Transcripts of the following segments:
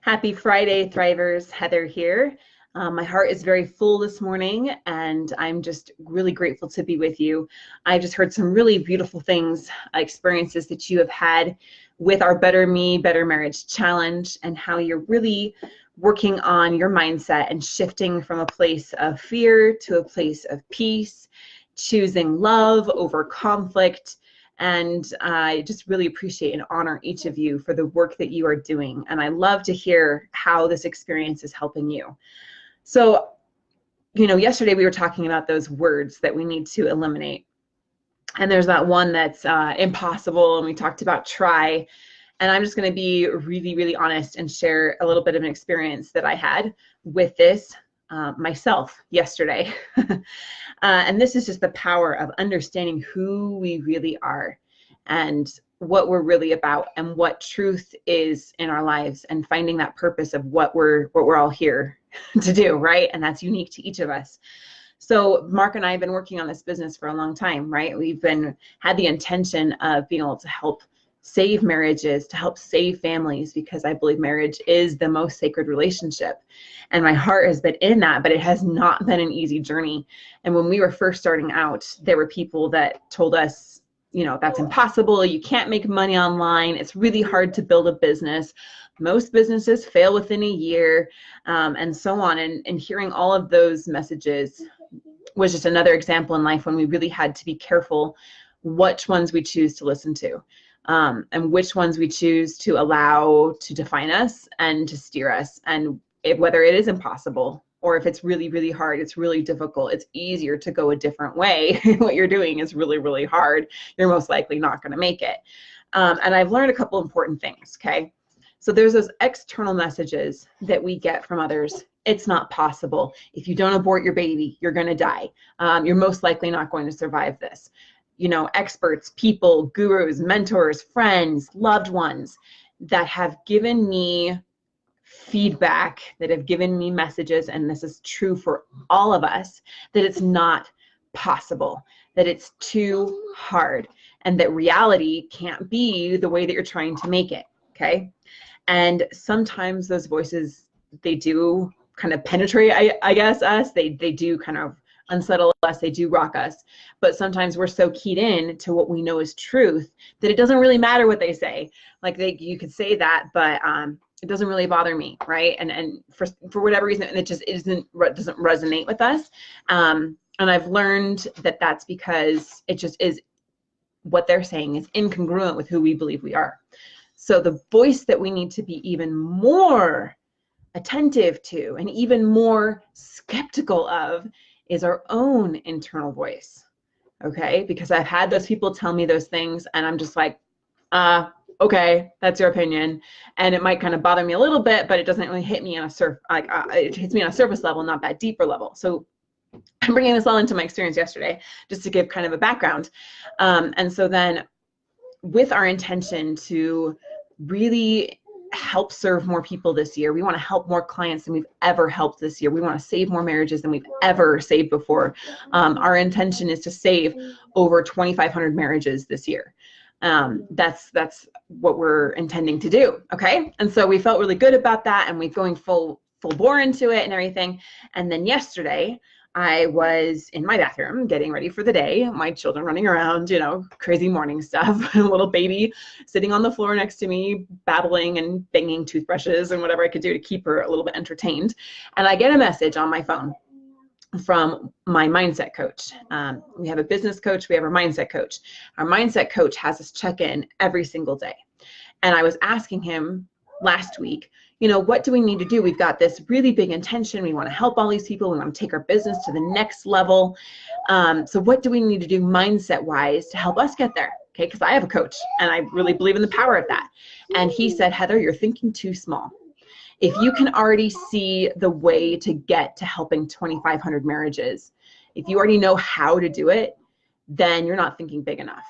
Happy Friday, Thrivers. Heather here. My heart is very full this morning, and I'm just really grateful to be with you. I just heard some really beautiful things, experiences that you have had with our Better Me, Better Marriage Challenge, and how you're really working on your mindset and shifting from a place of fear to a place of peace, choosing love over conflict. And I just really appreciate and honor each of you for the work that you are doing. And I love to hear how this experience is helping you. So, yesterday we were talking about those words that we need to eliminate. And there's that one that's impossible, and we talked about try. And I'm just going to be really, really honest and share a little bit of an experience that I had with this myself yesterday. And this is just the power of understanding who we really are and what we're really about and what truth is in our lives, and finding that purpose of what we're all here to do, right? And that's unique to each of us. So Mark and I have been working on this business for a long time, right? We've had the intention of being able to help save marriages, to help save families, because I believe marriage is the most sacred relationship. And my heart has been in that, but it has not been an easy journey. And when we were first starting out, there were people that told us, that's impossible. You can't make money online. It's really hard to build a business. Most businesses fail within a year, and so on. And hearing all of those messages was just another example in life when we really had to be careful which ones we choose to listen to. And which ones we choose to allow to define us and to steer us. And whether it is impossible or if it's really, really hard, it's really difficult, it's easier to go a different way. What you're doing is really, really hard. You're most likely not going to make it. And I've learned a couple important things, okay? So there's those external messages that we get from others. It's not possible. If you don't abort your baby, you're going to die. You're most likely not going to survive this. Experts, people, gurus, mentors, friends, loved ones that have given me feedback, that have given me messages, and this is true for all of us, that it's not possible, that it's too hard, and that reality can't be the way that you're trying to make it, okay? And sometimes those voices, they do kind of penetrate, I guess, us. They do kind of unsettle us, they do rock us, but sometimes we're so keyed in to what we know is truth that it doesn't really matter what they say. Like you could say that, but it doesn't really bother me, right? And for whatever reason, it doesn't resonate with us. And I've learned that that's because it just is, what they're saying is incongruent with who we believe we are. So the voice that we need to be even more attentive to and even more skeptical of is our own internal voice, okay? Because I've had those people tell me those things, and I'm just like, okay, that's your opinion, and it might kind of bother me a little bit, but it doesn't really hit me on it hits me on a surface level, not that deeper level. So I'm bringing this all into my experience yesterday, just to give kind of a background. And so then, with our intention to really help serve more people this year. We want to help more clients than we've ever helped this year. We want to save more marriages than we've ever saved before. Our intention is to save over 2,500 marriages this year. That's what we're intending to do, okay? And so we felt really good about that, and we're going full bore into it and everything. And then yesterday, I was in my bathroom getting ready for the day, my children running around, crazy morning stuff, a little baby sitting on the floor next to me, babbling and banging toothbrushes and whatever I could do to keep her a little bit entertained. And I get a message on my phone from my mindset coach. We have a business coach, we have our mindset coach. Our mindset coach has us check in every single day. And I was asking him last week, what do we need to do? We've got this really big intention. We want to help all these people. We want to take our business to the next level. So what do we need to do mindset-wise to help us get there? Okay, because I have a coach, and I really believe in the power of that. And he said, Heather, you're thinking too small. If you can already see the way to get to helping 2,500 marriages, if you already know how to do it, then you're not thinking big enough.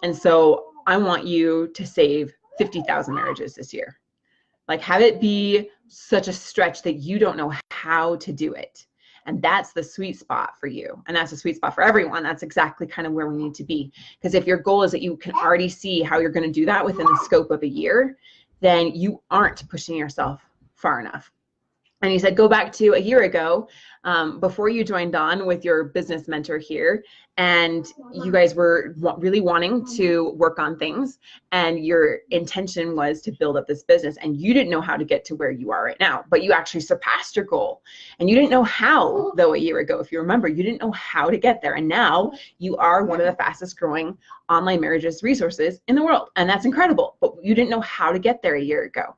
And so I want you to save 50,000 marriages this year. Like, have it be such a stretch that you don't know how to do it. And that's the sweet spot for you. And that's the sweet spot for everyone. That's exactly kind of where we need to be. Because if your goal is that you can already see how you're going to do that within the scope of a year, then you aren't pushing yourself far enough. And he said, go back to a year ago, before you joined on with your business mentor here, and you guys were really wanting to work on things, and your intention was to build up this business, and you didn't know how to get to where you are right now, but you actually surpassed your goal. And you didn't know how, though, a year ago, if you remember, you didn't know how to get there. And now you are one of the fastest growing online marriages resources in the world. And that's incredible, but you didn't know how to get there a year ago.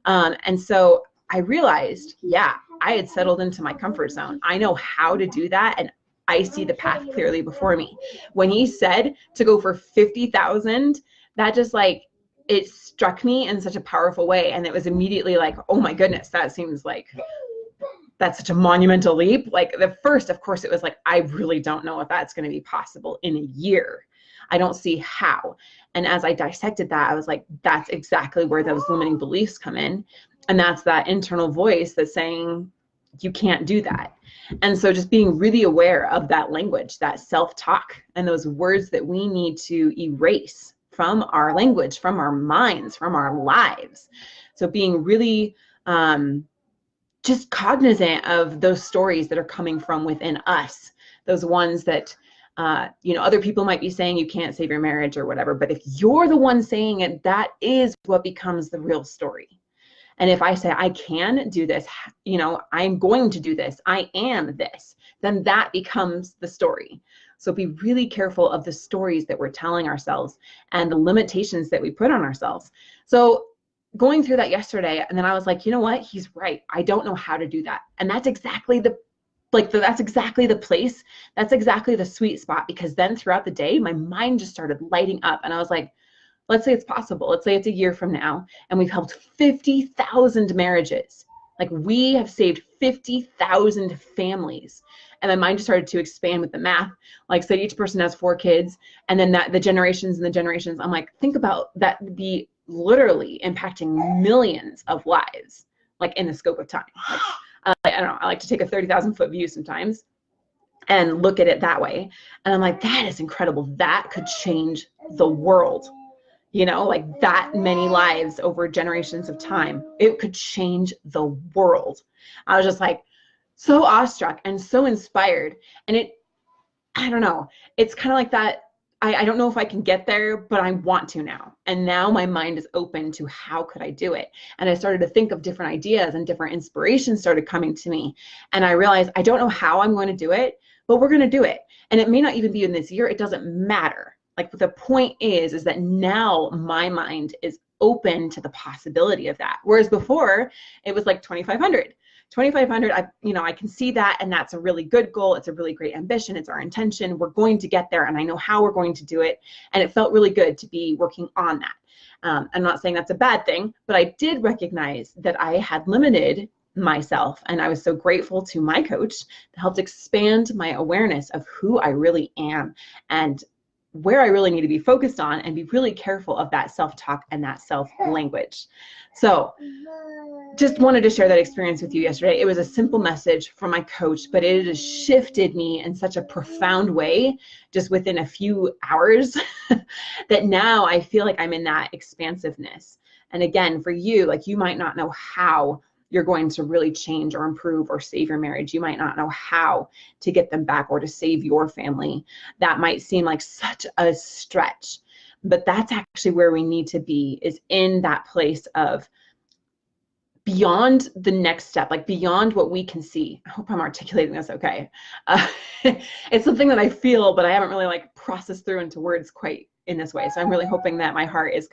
And so I realized, yeah, I had settled into my comfort zone. I know how to do that, and I see the path clearly before me. When he said to go for 50,000, that just like, it struck me in such a powerful way. And it was immediately like, oh my goodness, that seems like, that's such a monumental leap. Like the first, of course, it was like, I really don't know if that's going to be possible in a year. I don't see how. And as I dissected that, I was like, that's exactly where those limiting beliefs come in. And that's that internal voice that's saying, you can't do that. And so just being really aware of that language, that self-talk, and those words that we need to erase from our language, from our minds, from our lives. So being really just cognizant of those stories that are coming from within us, those ones that other people might be saying you can't save your marriage or whatever, but if you're the one saying it, that is what becomes the real story. And if I say, I can do this, I'm going to do this, I am this, then that becomes the story. So be really careful of the stories that we're telling ourselves and the limitations that we put on ourselves. So going through that yesterday, and then I was like, you know what? He's right. I don't know how to do that. And that's exactly that's exactly the place. That's exactly the sweet spot, because then throughout the day, my mind just started lighting up. And I was like, let's say it's possible. Let's say it's a year from now, and we've helped 50,000 marriages. Like, we have saved 50,000 families. And my mind just started to expand with the math. Like, say each person has 4 kids, and then the generations and the generations. I'm like, think about that be literally impacting millions of lives, like in the scope of time. Like, I don't know, I like to take a 30,000 foot view sometimes and look at it that way. And I'm like, that is incredible. That could change the world. Like that many lives over generations of time, it could change the world. I was just like so awestruck and so inspired. And I don't know, it's kind of like that. I don't know if I can get there, but I want to now. And now my mind is open to how could I do it? And I started to think of different ideas, and different inspirations started coming to me. And I realized I don't know how I'm going to do it, but we're going to do it. And it may not even be in this year. It doesn't matter. Like, the point is that now my mind is open to the possibility of that. Whereas before it was like 2,500. 2,500, I can see that, and that's a really good goal. It's a really great ambition. It's our intention. We're going to get there, and I know how we're going to do it. And it felt really good to be working on that. I'm not saying that's a bad thing, but I did recognize that I had limited myself, and I was so grateful to my coach that helped expand my awareness of who I really am and where I really need to be focused on, and be really careful of that self-talk and that self-language. So just wanted to share that experience with you yesterday. It was a simple message from my coach, but it has shifted me in such a profound way just within a few hours that now I feel like I'm in that expansiveness. And again, for you, like, you might not know how you're going to really change or improve or save your marriage. You might not know how to get them back or to save your family. That might seem like such a stretch, but that's actually where we need to be, is in that place of beyond the next step, like beyond what we can see. I hope I'm articulating this okay. It's something that I feel, but I haven't really like processed through into words quite in this way. So I'm really hoping that my heart is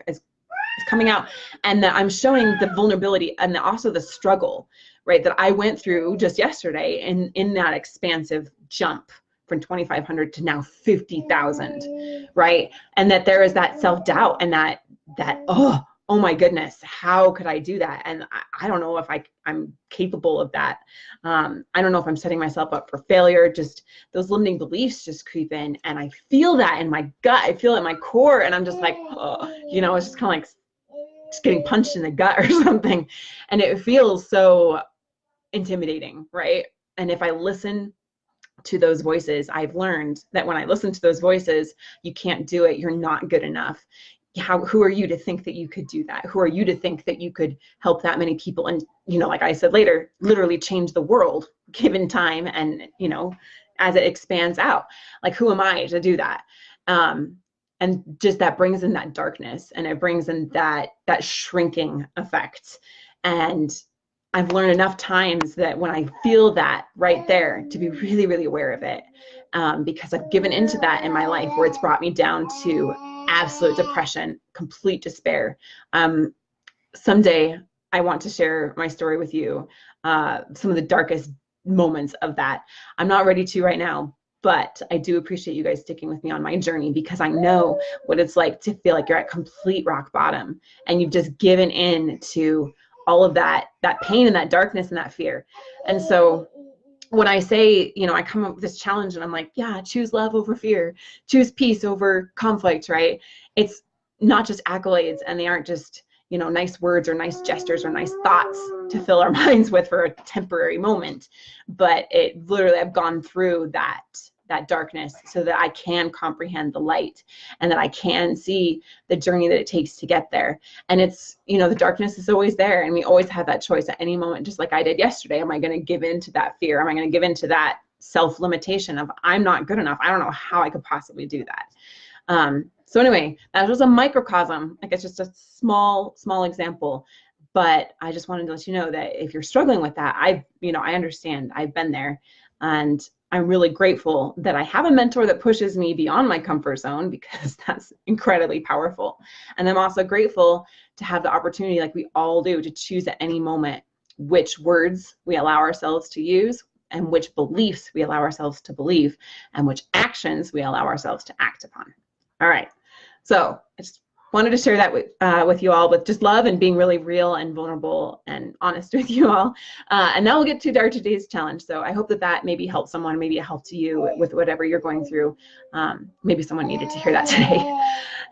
coming out, and that I'm showing the vulnerability and also the struggle, right, that I went through just yesterday in that expansive jump from 2,500 to now 50,000, right? And that there is that self-doubt and that oh my goodness, how could I do that? And I don't know if I'm capable of that. I don't know if I'm setting myself up for failure. Just those limiting beliefs just creep in, and I feel that in my gut. I feel it in my core, and I'm just like, oh, it's just kind of like just getting punched in the gut or something. And it feels so intimidating, right? And if I listen to those voices, I've learned that when I listen to those voices, you can't do it, you're not good enough, who are you to think that you could do that? Who are you to think that you could help that many people? And, like I said later, literally change the world given time and, as it expands out. Like, who am I to do that? And just that brings in that darkness, and it brings in that shrinking effect. And I've learned enough times that when I feel that right there, to be really, really aware of it, because I've given into that in my life, where it's brought me down to absolute depression, complete despair. Someday I want to share my story with you, some of the darkest moments of that. I'm not ready to right now, but I do appreciate you guys sticking with me on my journey, because I know what it's like to feel like you're at complete rock bottom and you've just given in to all of that pain and that darkness and that fear. And so when I say, I come up with this challenge and I'm like, yeah, choose love over fear, choose peace over conflict, right? It's not just accolades, and they aren't just, nice words or nice gestures or nice thoughts to fill our minds with for a temporary moment. But it literally, I've gone through that darkness so that I can comprehend the light, and that I can see the journey that it takes to get there. And it's, the darkness is always there, and we always have that choice at any moment, just like I did yesterday. Am I going to give in to that fear? Am I going to give in to that self-limitation of I'm not good enough? I don't know how I could possibly do that. So anyway, that was a microcosm. Like, it's just a small example. But I just wanted to let you know that if you're struggling with that, I understand. I've been there, and I'm really grateful that I have a mentor that pushes me beyond my comfort zone, because that's incredibly powerful. And I'm also grateful to have the opportunity, like we all do, to choose at any moment which words we allow ourselves to use, and which beliefs we allow ourselves to believe, and which actions we allow ourselves to act upon. All right. So I just wanted to share that with you all, with just love and being really real and vulnerable and honest with you all. And now we'll get to our today's challenge. So I hope that maybe helps someone, maybe it helped you with whatever you're going through. Maybe someone needed to hear that today.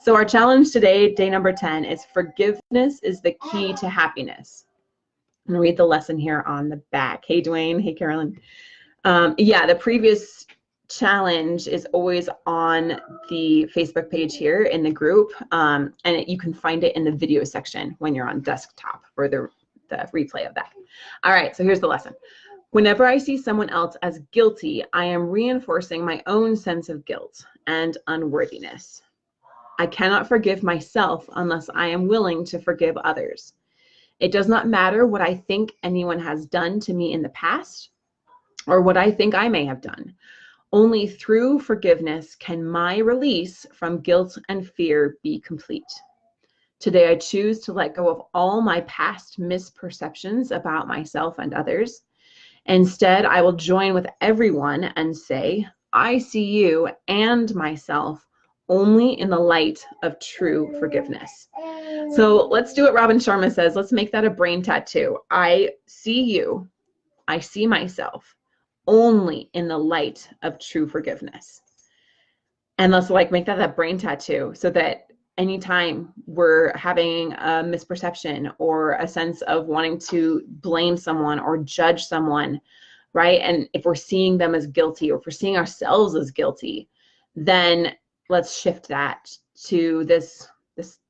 So our challenge today, day number 10, is forgiveness is the key to happiness. I'm gonna read the lesson here on the back. Hey, Dwayne. Hey, Carolyn. Yeah, the previous challenge is always on the Facebook page here in the group, and you can find it in the video section when you're on desktop, for the replay of that. All right, so here's the lesson. Whenever I see someone else as guilty, I am reinforcing my own sense of guilt and unworthiness. I cannot forgive myself unless I am willing to forgive others. It does not matter what I think anyone has done to me in the past, or what I think I may have done. Only through forgiveness can my release from guilt and fear be complete. Today, I choose to let go of all my past misperceptions about myself and others. Instead, I will join with everyone and say, I see you and myself only in the light of true forgiveness. So let's do what Robin Sharma says. Let's make that a brain tattoo. I see you. I see myself only in the light of true forgiveness. And let's make that brain tattoo, so that anytime we're having a misperception or a sense of wanting to blame someone or judge someone, right? And if we're seeing them as guilty, or if we're seeing ourselves as guilty, then let's shift that to this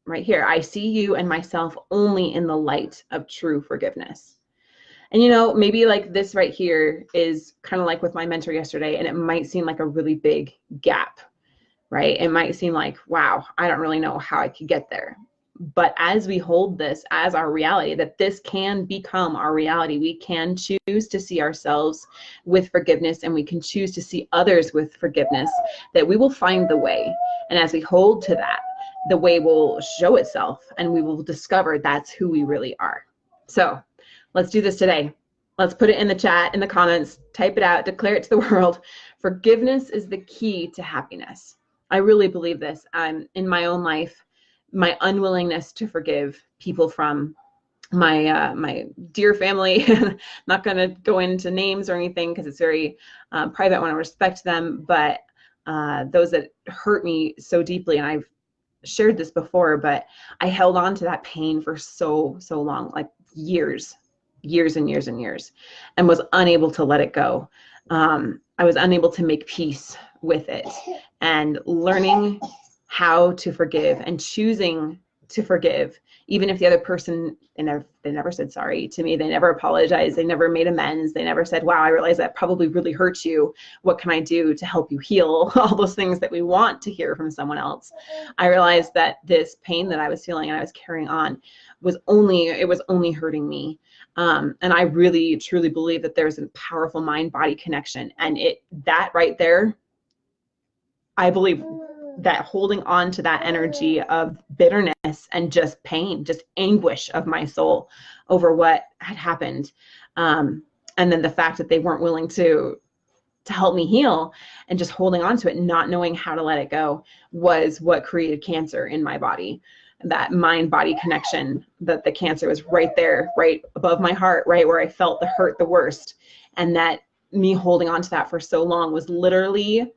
right here. I see you and myself only in the light of true forgiveness. And maybe this right here is kind of like with my mentor yesterday, and it might seem like a really big gap, right? It might seem like, wow, I don't really know how I could get there. But as we hold this as our reality, that this can become our reality, we can choose to see ourselves with forgiveness, and we can choose to see others with forgiveness, that we will find the way. And as we hold to that, the way will show itself, and we will discover that's who we really are. So let's do this today. Let's put it in the chat, in the comments, type it out, declare it to the world. Forgiveness is the key to happiness. I really believe this. In my own life, my unwillingness to forgive people from my dear family, not going to go into names or anything because it's very private. I want to respect them, but those that hurt me so deeply, and I've shared this before, but I held on to that pain for so long, like years and years, and was unable to let it go. I was unable to make peace with it, and learning how to forgive and choosing to forgive, even if the other person, they never said sorry to me. They never apologized. They never made amends. They never said, wow, I realize that probably really hurt you. What can I do to help you heal? All those things that we want to hear from someone else. I realized that this pain that I was feeling and I was carrying on was only hurting me. And I really, truly believe that there's a powerful mind-body connection. And that right there, I believe that holding on to that energy of bitterness and just pain, just anguish of my soul over what had happened. And then the fact that they weren't willing to help me heal and just holding on to it, not knowing how to let it go, was what created cancer in my body. That mind-body connection, that the cancer was right there, right above my heart, right where I felt the hurt the worst. And that me holding on to that for so long was literally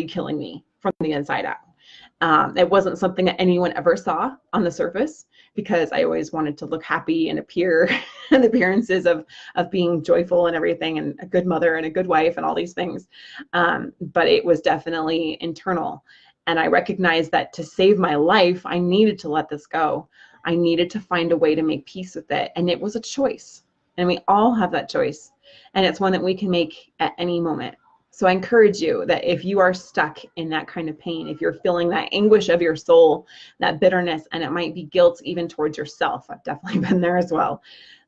killing me from the inside out. It wasn't something that anyone ever saw on the surface, because I always wanted to look happy and appear and appearances of being joyful and everything, and a good mother and a good wife and all these things. But it was definitely internal. And I recognized that to save my life, I needed to let this go. I needed to find a way to make peace with it. And it was a choice. And we all have that choice. And it's one that we can make at any moment. So I encourage you that if you are stuck in that kind of pain, if you're feeling that anguish of your soul, that bitterness, and it might be guilt even towards yourself, I've definitely been there as well,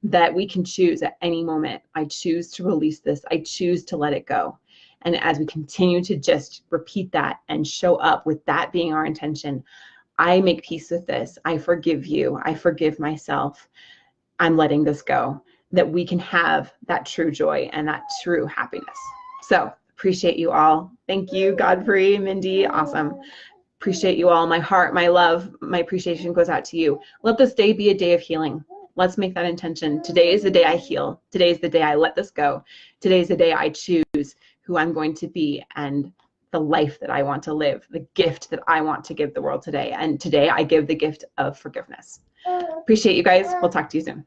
that we can choose at any moment. I choose to release this. I choose to let it go. And as we continue to just repeat that and show up with that being our intention, I make peace with this. I forgive you. I forgive myself. I'm letting this go. That we can have that true joy and that true happiness. So appreciate you all. Thank you, Godfrey, Mindy, awesome. Appreciate you all. My heart, my love, my appreciation goes out to you. Let this day be a day of healing. Let's make that intention. Today is the day I heal. Today is the day I let this go. Today is the day I choose who I'm going to be and the life that I want to live, the gift that I want to give the world today. And today I give the gift of forgiveness. Appreciate you guys. We'll talk to you soon.